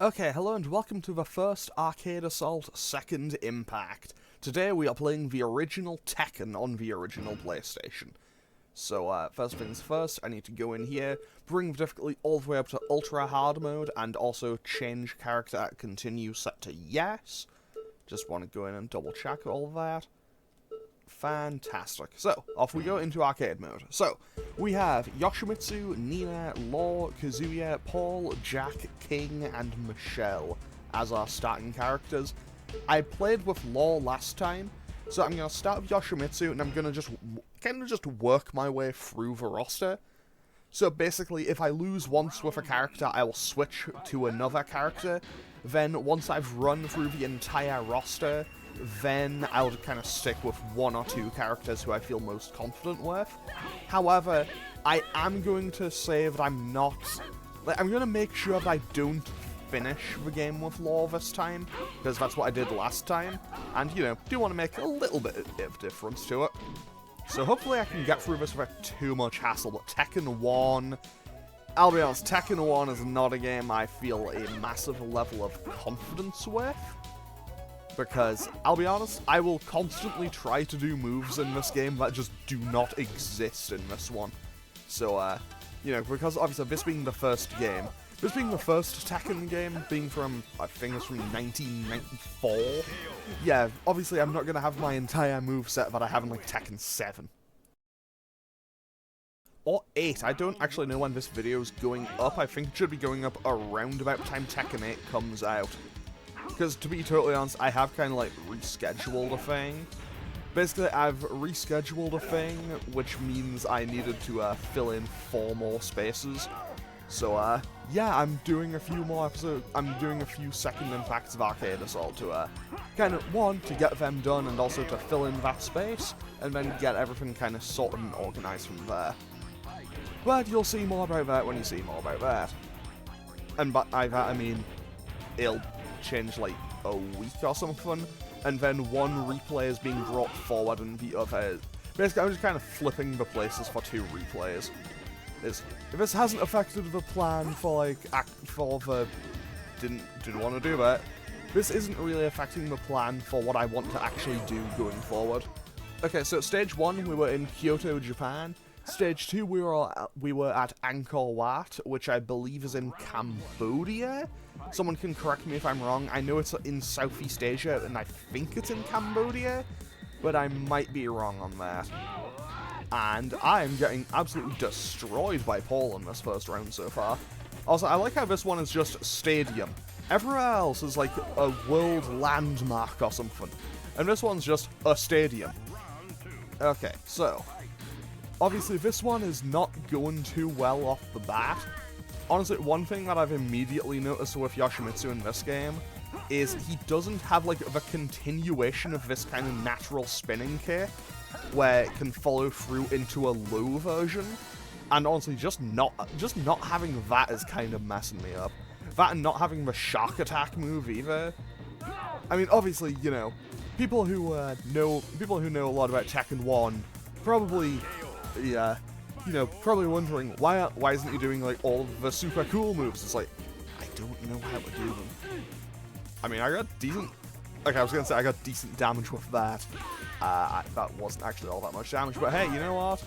Okay, hello and welcome to the first Arcade Assault Second Impact. Today we are playing the original Tekken on the original PlayStation. So, first things first, I need to go in here, bring the difficulty all the way up to Ultra Hard Mode, and also change character at continue set to yes. Just want to go in and double check all of that. Fantastic. So, off we go into arcade mode. So, we have Yoshimitsu, Nina, Law, Kazuya, Paul, Jack, King, and Michelle as our starting characters. I played with Law last time, so I'm going to start with Yoshimitsu, and I'm going to just work my way through the roster. So basically, if I lose once with a character, I will switch to another character. Then, once I've run through the entire roster, then I'll kind of stick with one or two characters who I feel most confident with. However, I am going to say that I'm going to make sure that I don't finish the game with Law this time, because that's what I did last time, and, you know, do want to make a little bit of difference to it. So hopefully I can get through this without too much hassle, but Tekken 1... I'll be honest, Tekken 1 is not a game I feel a massive level of confidence with. Because, I'll be honest, I will constantly try to do moves in this game that just do not exist in this one. So, you know, because obviously this being the first game, this being the first Tekken game, being from, I think it's from 1994, yeah, obviously I'm not going to have my entire moveset that I have in, like, Tekken 7. Or 8, I don't actually know when this video is going up. I think it should be going up around about the time Tekken 8 comes out. Because, to be totally honest, I have kind of, like, rescheduled a thing. Basically, I've rescheduled a thing, which means I needed to fill in 4 more spaces. So, yeah, I'm doing a few more episodes. I'm doing a few second impacts of Arcade Assault to, kind of, one, to get them done, and also to fill in that space, and then get everything kind of sorted and organized from there. But you'll see more about that when you see more about that. And by that, I mean, it'll change like a week or something, and then one replay is being brought forward and the other... Basically, I'm just kind of flipping the places for 2 replays. If this hasn't affected the plan for, like, didn't want to do that, this isn't really affecting the plan for what I want to actually do going forward. Okay, so stage 1, we were in Kyoto, Japan. Stage 2, we were at Angkor Wat, which I believe is in Cambodia? Someone can correct me if I'm wrong. I know it's in Southeast Asia, and I think it's in Cambodia, but I might be wrong on that. And I am getting absolutely destroyed by Paul in this first round so far. Also, I like how this one is just stadium. Everywhere else is like a world landmark or something, and this one's just a stadium. Okay, so... obviously, this one is not going too well off the bat. Honestly, one thing that I've immediately noticed with Yoshimitsu in this game is he doesn't have, like, the continuation of this kind of natural spinning kick, where it can follow through into a low version. And honestly, just not having that is kind of messing me up. That and not having the shock attack move either. I mean, obviously, you know, people who know a lot about Tekken 1 probably... yeah, you know, probably wondering, why isn't he doing, like, all of the super cool moves? It's like, I don't know how to do them. I mean, I got decent... okay, I was gonna say I got decent damage with that. That wasn't actually all that much damage, but hey, you know what?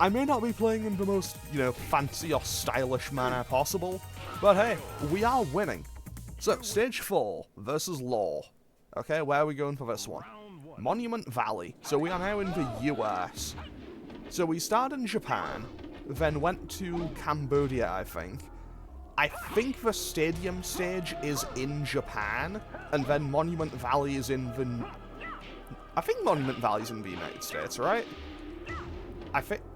I may not be playing in the most, you know, fancy or stylish manner possible, but hey, we are winning. So, stage 4 versus Law. Okay, where are we going for this one? Monument Valley. So we are now in the US. So we started in Japan, then went to Cambodia, I think. I think the stadium stage is in Japan, and then Monument Valley is in the... I think Monument Valley's in the United States, right?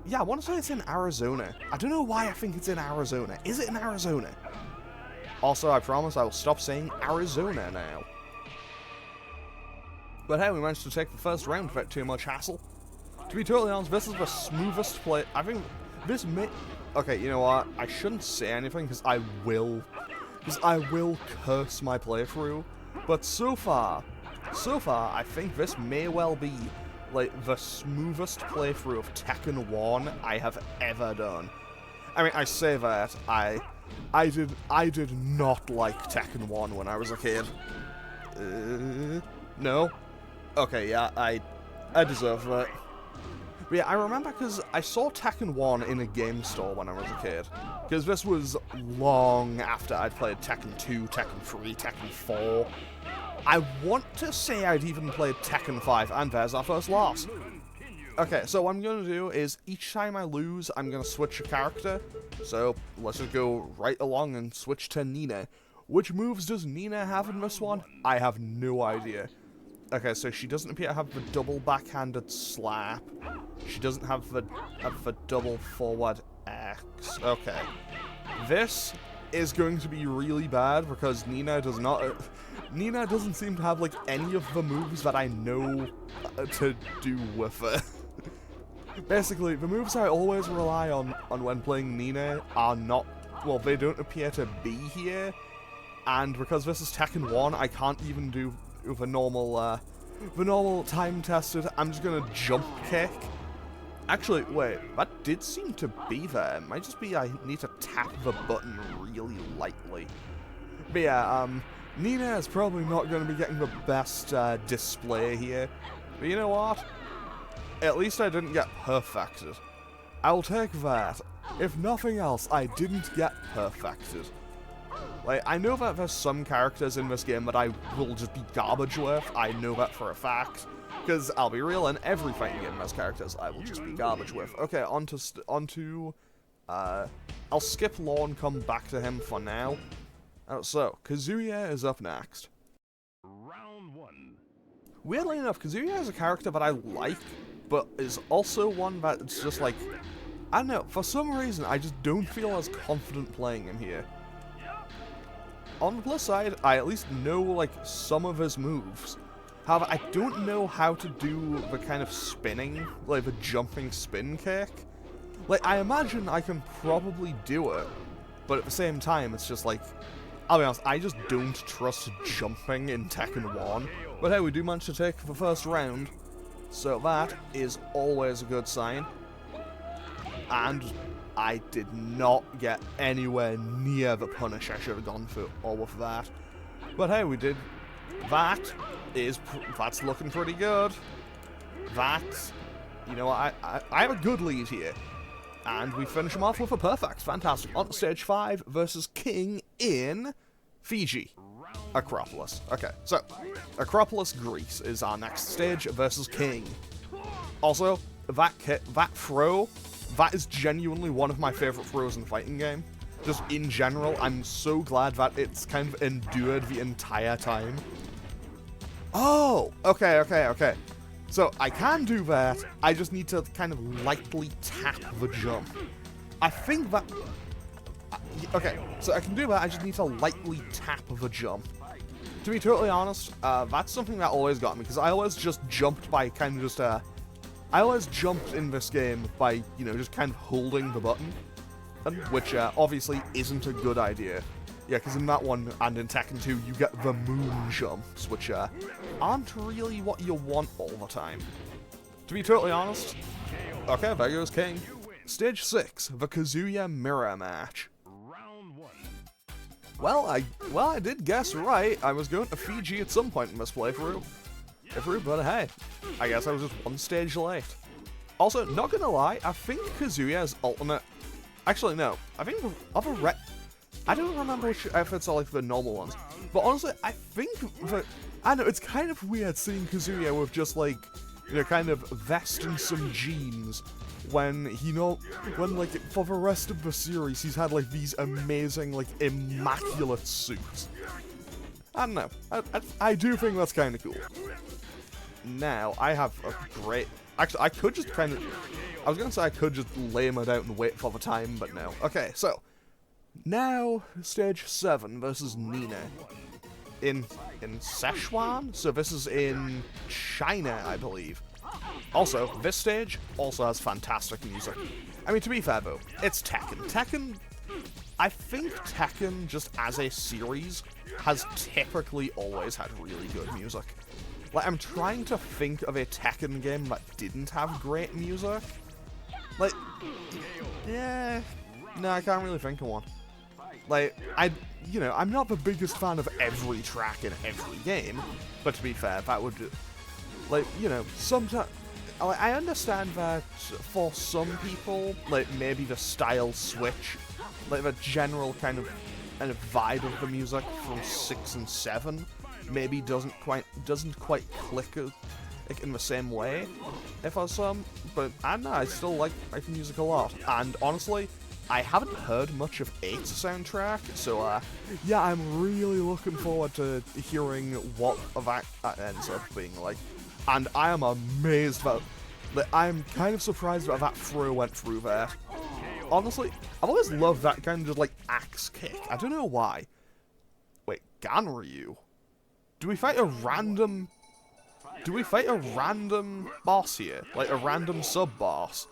Yeah, I want to say it's in Arizona. I don't know why I think it's in Arizona. Is it in Arizona? Also, I promise I will stop saying Arizona now. But hey, we managed to take the first round without too much hassle. To be totally honest, this is the smoothest play. I think this may... okay, you know what? I shouldn't say anything because I will curse my playthrough. But so far, I think this may well be, like, the smoothest playthrough of Tekken 1 I have ever done. I mean, I say that, I did not like Tekken 1 when I was a kid. No? Okay, yeah, I deserve that. But yeah, I remember because I saw Tekken 1 in a game store when I was a kid. Because this was long after I'd played Tekken 2, Tekken 3, Tekken 4. I want to say I'd even played Tekken 5, and there's our first loss. Okay, so what I'm going to do is, each time I lose, I'm going to switch a character. So, let's just go right along and switch to Nina. Which moves does Nina have in this one? I have no idea. Okay, so she doesn't appear to have the double backhanded slap. She doesn't have the double forward X. Okay. This is going to be really bad because Nina doesn't seem to have, like, any of the moves that I know to do with it. Basically, the moves I always rely on when playing Nina are not, well, they don't appear to be here. And because this is Tekken 1, I can't even do the normal time-tested, I'm just gonna jump kick. Actually, wait, that did seem to be there. It might just be I need to tap the button really lightly. But yeah, Nina is probably not going to be getting the best display here. But you know what? At least I didn't get perfected. I'll take that. If nothing else, I didn't get perfected. Like, I know that there's some characters in this game that I will just be garbage with. I know that for a fact. Because, I'll be real, in every fighting game there's characters I will just be garbage with. Okay, I'll skip Law and come back to him for now. So, Kazuya is up next. Round 1. Weirdly enough, Kazuya is a character that I like, but is also one that's just like, I don't know, for some reason I just don't feel as confident playing him here. On the plus side, I at least know, like, some of his moves. However, I don't know how to do the kind of spinning, like the jumping spin kick. Like, I imagine I can probably do it, but at the same time, it's just like, I'll be honest, I just don't trust jumping in Tekken 1. But hey, we do manage to take the first round, so that is always a good sign. And I did not get anywhere near the punish I should have gone for all of that. But hey, we did. That's looking pretty good. You know, I have a good lead here. And we finish him off with a perfect. Fantastic. On to stage 5 versus King in Fiji. Acropolis. Okay, so Acropolis, Greece is our next stage versus King. Also, that throw, that is genuinely one of my favorite throws in the fighting game. Just in general, I'm so glad that it's kind of endured the entire time. Oh, okay. So I can do that, I just need to kind of lightly tap the jump. I think that... Okay, so I can do that, I just need to lightly tap the jump. To be totally honest, that's something that always got me, because I always just jumped by kind of just, I always jumped in this game by, you know, just kind of holding the button, which obviously isn't a good idea. Yeah, because in that one, and in Tekken 2, you get the moon jumps, which aren't really what you want all the time. To be totally honest, okay, there goes King. Stage 6, the Kazuya Mirror Match. Well, I did guess right. I was going to Fiji at some point in this playthrough. But hey, I guess I was just one stage late. Also, not gonna lie, I think Kazuya's ultimate... Actually, no. I think other I don't remember which efforts are like the normal ones. But honestly, I think that... I know, it's kind of weird seeing Kazuya with just like, you know, kind of vest and some jeans. When, you know, like, for the rest of the series, he's had, like, these amazing, like, immaculate suits. I don't know. I do think that's kind of cool. Now, I have a great... Actually, I could just kind of... I was going to say I could just lame it out and wait for the time, but no. Okay, so... Now, stage 7 versus Nina. In Szechuan? So this is in China, I believe. Also, this stage also has fantastic music. I mean, to be fair though, it's Tekken. I think Tekken, just as a series, has typically always had really good music. Like, I'm trying to think of a Tekken game that didn't have great music. Like, yeah, no, I can't really think of one. Like, I'm not the biggest fan of every track in every game, but to be fair, that would, like, sometimes, I understand that for some people, like, maybe the style switch, like, the general kind of vibe of the music from 6 and 7 maybe doesn't quite click like, in the same way, if I some, but I don't know, I still like the music a lot, and honestly, I haven't heard much of 8's soundtrack, so yeah, I'm really looking forward to hearing what that ends up being like, and I am amazed that, like, I'm kind of surprised that throw went through there. Honestly, I've always loved that kind of, like, axe kick. I don't know why. Wait, Ganryu? Do we fight a random boss here? Like, a random sub-boss?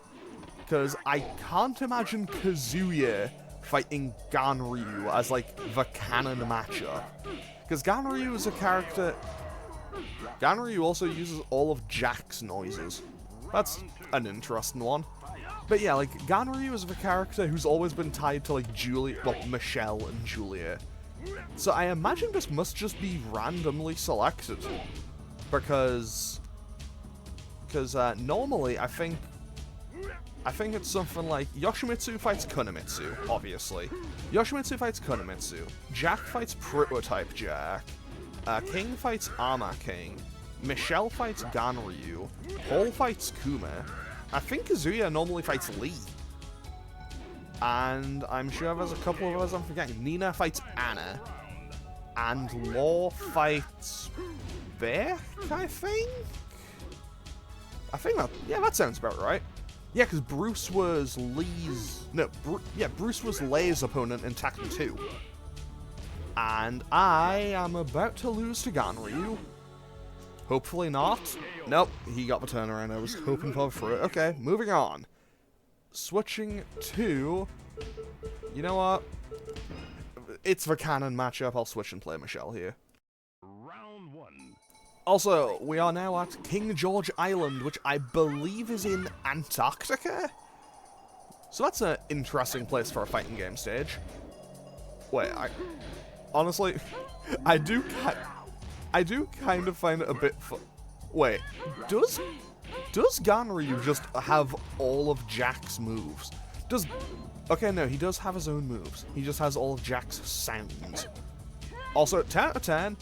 Because I can't imagine Kazuya fighting Ganryu as, like, the canon matchup. Because Ganryu is a character... Ganryu also uses all of Jack's noises. That's an interesting one. But yeah, like, Ganryu is the character who's always been tied to, like, Michelle and Julia. So I imagine this must just be randomly selected. Because normally, I think it's something like Yoshimitsu fights Kunamitsu, obviously. Yoshimitsu fights Kunamitsu. Jack fights Prototype Jack. King fights Armor King. Michelle fights Ganryu. Paul fights Kuma. I think Kazuya normally fights Lee. And I'm sure there's a couple of others I'm forgetting. Nina fights Anna. And Law fights Beck, I think? That sounds about right. Yeah, because Bruce was Lee's... No, Bruce was Lei's opponent in Tekken 2. And I am about to lose to Ganryu. Hopefully not. Nope, he got the turnaround I was hoping for it. Okay, moving on. Switching to... You know what? It's the canon matchup. I'll switch and play Michelle here. Round 1. Also, we are now at King George Island, which I believe is in Antarctica? So that's an interesting place for a fighting game stage. Wait, honestly, I do kind of find it a bit wait, does Ganryu just have all of Jack's moves? Okay, no, he does have his own moves. He just has all of Jack's sounds. Also, 10 out of 10,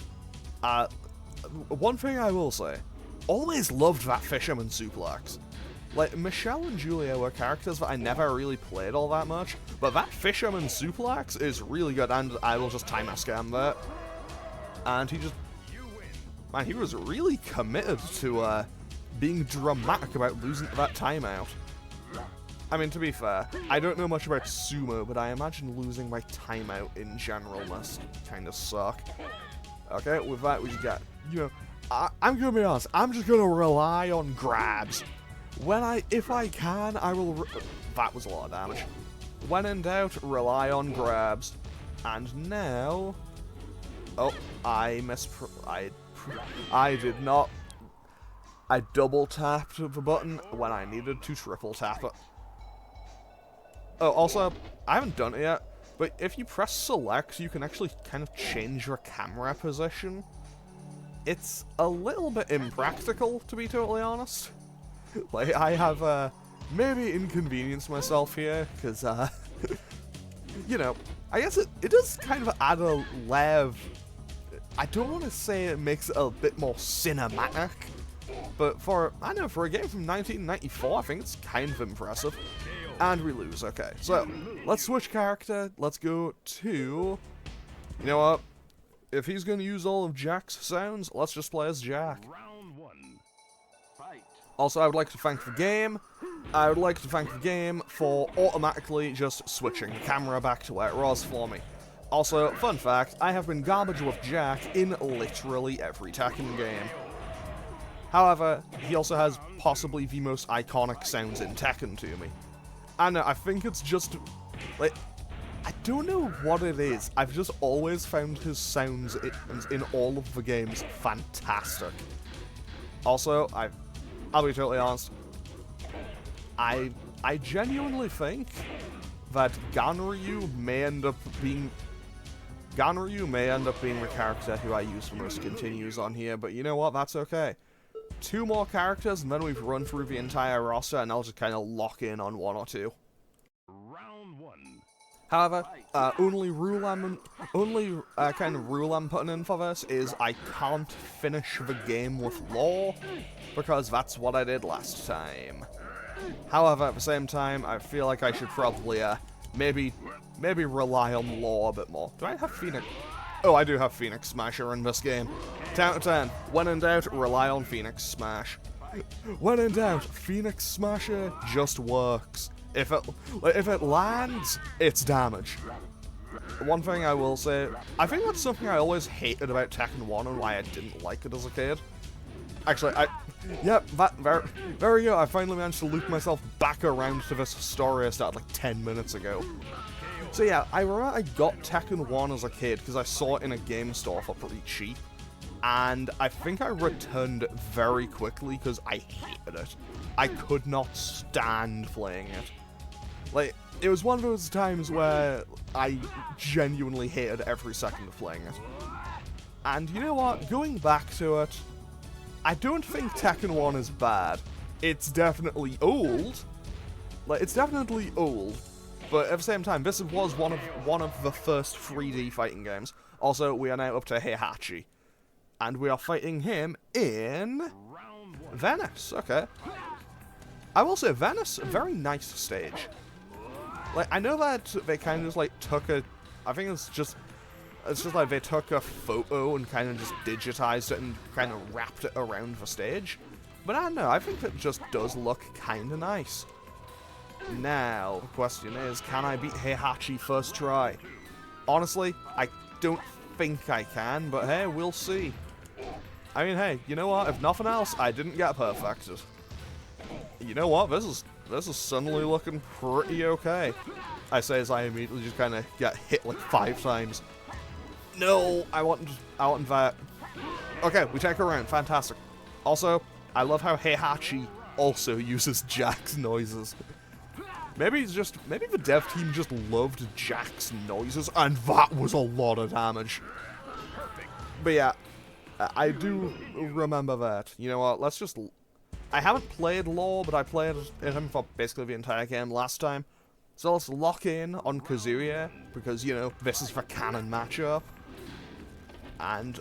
one thing I will say, always loved that Fisherman suplex. Like, Michelle and Julia were characters that I never really played all that much, but that Fisherman suplex is really good, and I will just timer scam that. And he was really committed to being dramatic about losing to that timeout. I mean, to be fair, I don't know much about sumo, but I imagine losing by timeout in general must kind of suck. Okay, with that we got, I'm gonna be honest, I'm just gonna rely on grabs. If I can, I will, that was a lot of damage. When in doubt, rely on grabs. And now, oh, I did not, I double tapped the button when I needed to triple tap it. Oh, also, I haven't done it yet, but if you press select, you can actually kind of change your camera position. It's a little bit impractical, to be totally honest. Like, I have, maybe inconvenienced myself here, because, I guess it does kind of add a layer of, I don't want to say it makes it a bit more cinematic, but for a game from 1994, I think it's kind of impressive. And we lose, okay. So, let's switch character, let's go to, you know what, if he's going to use all of Jack's sounds, let's just play as Jack. Round 1. Fight. Also, I would like to thank the game. I would like to thank the game for automatically just switching the camera back to where it was for me. Also, fun fact, I have been garbage with Jack in literally every Tekken game. However, he also has possibly the most iconic sounds in Tekken to me. And I think it's just, like, I don't know what it is. I've just always found his sounds in all of the games fantastic. Also, I'll be totally honest, I genuinely think that Ganryu may end up being the character who I use for most continues on here, but you know what, that's okay. 2 more characters, and then we've run through the entire roster, and I'll just kind of lock in on 1 or 2. Round 1. However, only kind of rule I'm putting in for this is I can't finish the game with lore, because that's what I did last time. However, at the same time, I feel like I should probably, maybe rely on lore a bit more. Do I have Phoenix? Oh, I do have Phoenix Smasher in this game. 10 out of 10. When in doubt, rely on Phoenix Smash. When in doubt, Phoenix Smasher just works. If it lands, it's damage. One thing I will say, I think that's something I always hated about Tekken 1 and why I didn't like it as a kid. Actually, there we go, I finally managed to loop myself back around to this story I started like 10 minutes ago. So yeah, I remember I got Tekken 1 as a kid because I saw it in a game store for pretty cheap. And I think I returned it very quickly because I hated it. I could not stand playing it. Like, it was one of those times where I genuinely hated every second of playing it. And you know what? Going back to it, I don't think Tekken 1 is bad. It's definitely old. Like, it's definitely old. But at the same time, this was one of the first 3D fighting games. Also, we are now up to Heihachi. And we are fighting him in Venice. Okay. I will say, Venice, a very nice stage. Like, I know that they kind of just, like, took a... I think it's just like they took a photo and kind of just digitized it and kind of wrapped it around the stage. But I don't know, I think it just does look kind of nice. Now, the question is, can I beat Heihachi first try? Honestly, I don't think I can, but hey, we'll see. I mean, hey, you know what? If nothing else, I didn't get perfected. You know what? This is suddenly looking pretty okay. I say as I immediately just kind of get hit like 5 times. No, I want that. Okay, we take a round. Fantastic. Also, I love how Heihachi also uses Jack's noises. Maybe the dev team just loved Jack's noises, and that was a lot of damage. But yeah, I do remember that. You know what? Let's just... I haven't played lore, but I played him for basically the entire game last time. So let's lock in on Kazuya, because, you know, this is the canon matchup. And...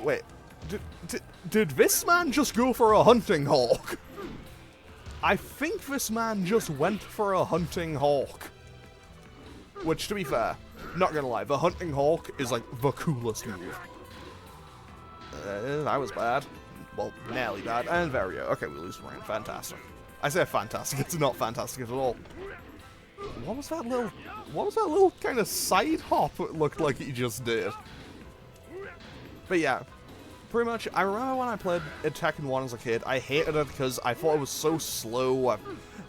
wait, did this man just go for a hunting hawk? I think this man just went for a hunting hawk. Which, to be fair, not gonna lie, the hunting hawk is like the coolest move. That was bad. Well, nearly bad. And there we go. Okay, we lose the round. Fantastic. I say fantastic, it's not fantastic at all. What was that little kind of side hop it looked like he just did? But yeah, pretty much, I remember when I played Tekken 1 as a kid, I hated it because I thought it was so slow.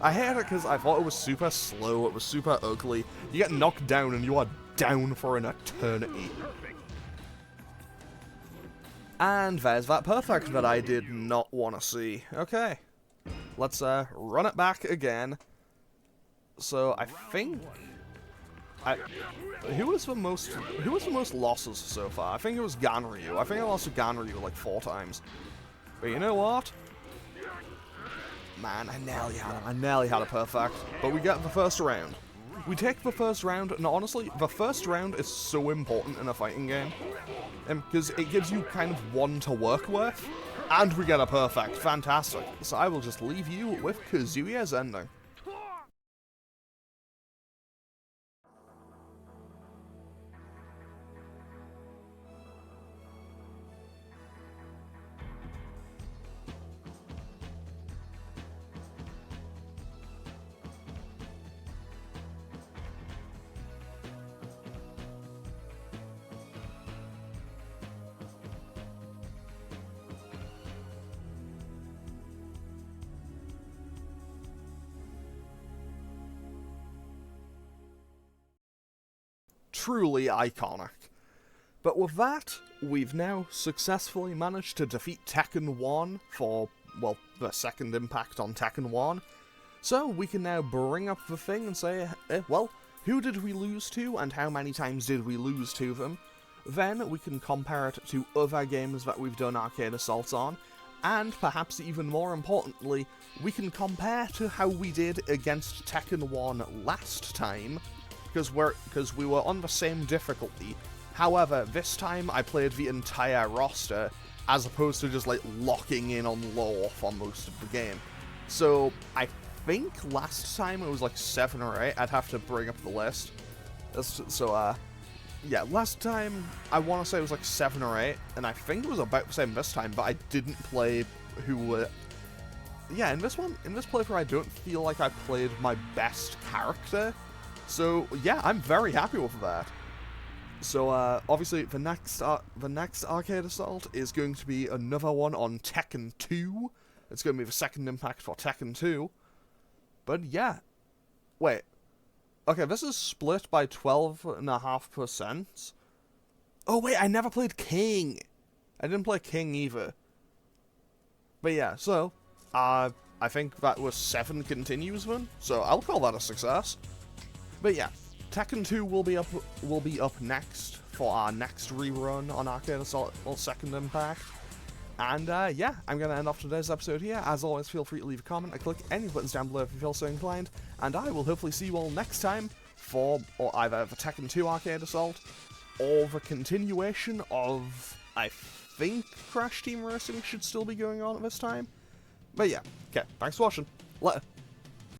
I hated it because I thought it was super slow, it was super ugly. You get knocked down and you are down for an eternity. And there's that perfect that I did not want to see. Okay, let's run it back again. So I think... who was the most losses so far? I think it was Ganryu. I think I lost to Ganryu like 4 times. But you know what? Man, I nearly had a perfect. But we get the first round. We take the first round, and honestly, the first round is so important in a fighting game. Because it gives you kind of one to work with. And we get a perfect. Fantastic. So I will just leave you with Kazuya's ending. Truly iconic. But with that, we've now successfully managed to defeat Tekken 1 for, well, the second impact on Tekken 1. So we can now bring up the thing and say, well, who did we lose to and how many times did we lose to them? Then we can compare it to other games that we've done arcade assaults on, and perhaps even more importantly, we can compare to how we did against Tekken 1 last time, because we were on the same difficulty. However, this time I played the entire roster, as opposed to just like locking in on low for most of the game. So I think last time it was like 7 or 8. I'd have to bring up the list. Yeah, last time I want to say it was like 7 or 8, and I think it was about the same this time, but I didn't play who were... Yeah, in this playthrough I don't feel like I played my best character, so yeah, I'm very happy with that. So obviously the next arcade assault is going to be another one on Tekken 2. It's going to be the second impact for Tekken 2. But yeah, wait. Okay, this is split by 12.5%. Oh wait, I never played King. I didn't play King either. But yeah, so I think that was 7 continues then, so I'll call that a success. But yeah, Tekken 2 will be up next for our next rerun on Arcade Assault or Second Impact. And yeah, I'm going to end off today's episode here. As always, feel free to leave a comment and click any buttons down below if you feel so inclined. And I will hopefully see you all next time for either the Tekken 2 Arcade Assault or the continuation of, I think, Crash Team Racing should still be going on at this time. But yeah, okay, thanks for watching. Later.